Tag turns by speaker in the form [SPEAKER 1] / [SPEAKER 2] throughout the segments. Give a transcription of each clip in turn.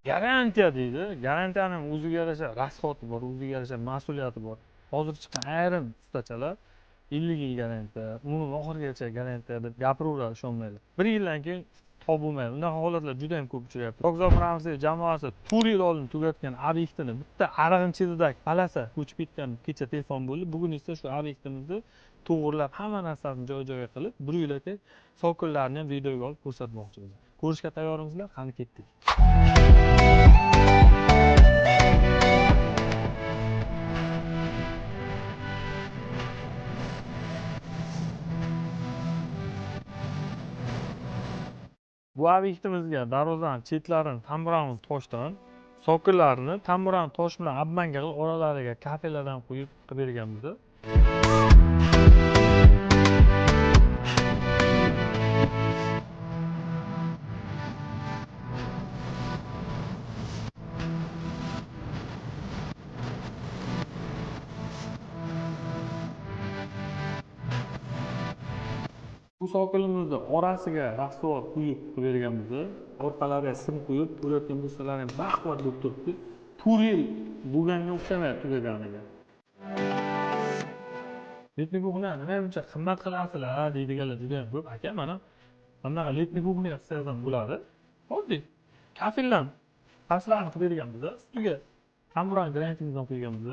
[SPEAKER 1] Garantiya deydi. Garantiyaning o'ziga yarasha rasxoti bor, o'ziga yarasha mas'uliyati bor. Hozir chiqqan ayrim ustachalar 50 yil garantiya, umrim oxirigacha garantiya deb gapiraveradi, ishonmaydi. 1 yildan keyin topilmaydi. Unaqa holatlar juda ham ko'p uchrayapti. Tokzor Mramsey jamoasi 4 yil oldin tugatgan obyektini bitta arig'in chetidagi palasa ko'chib ketgan kecha telefon bo'ldi. Bugun esa shu obyektimizni to'g'irlab, hamma narsani joy-joyiga qilib, 1 yil o'tib sokollarni ham videoga olib ko'rsatmoqchimiz. Ko'rishga tayyormisizlar? Qani ketdik. Bu obyektimizga darvozani chetlarini tamburanli toshdan, sokillarini tamburanli tosh bilan obmanga qilib oralariga kafelardan qo'yib berganmiz. Bu sokilimizni orasiga rasvor quyib berganmiz. Orqalariga sim quyib, bo'layotgan bo'lsalar ham baquvvat bo'lib turibdi. 4 yil bo'lganga o'xshamayapti tugaganiga. Letniy kухня nima buncha qimmat qilasizlar deydiganlar juda ham ko'p. Aka, mana bunaqa letniy kухня qilsangiz ham bo'ladi. Oddiy kafildan paslarni qilib berganmiz. Ustiga tamburan granitimizni qo'yganmiz.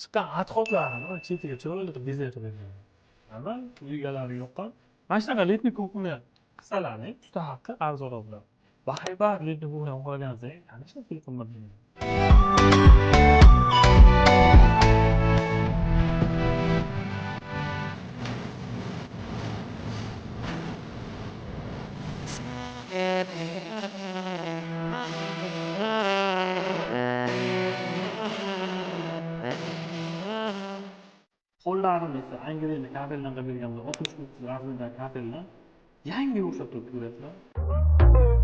[SPEAKER 1] Chiqqan отходlarni chetiga chiroyli qilib bezatib berganmiz. Mana uyigalari yoqqan. Mana shunaqa letniy kухня qilsalaring, usta haqqi arzonroq bo'ladi. Bahaybat letniy kухня qilganingizda qancha pul qimmat bo'ladi. Qo'llarini esa Angliyada kafeldan qilib berganmiz. 60 razmerdagi kafeldan yangi o'xshatib ko'rasizlar.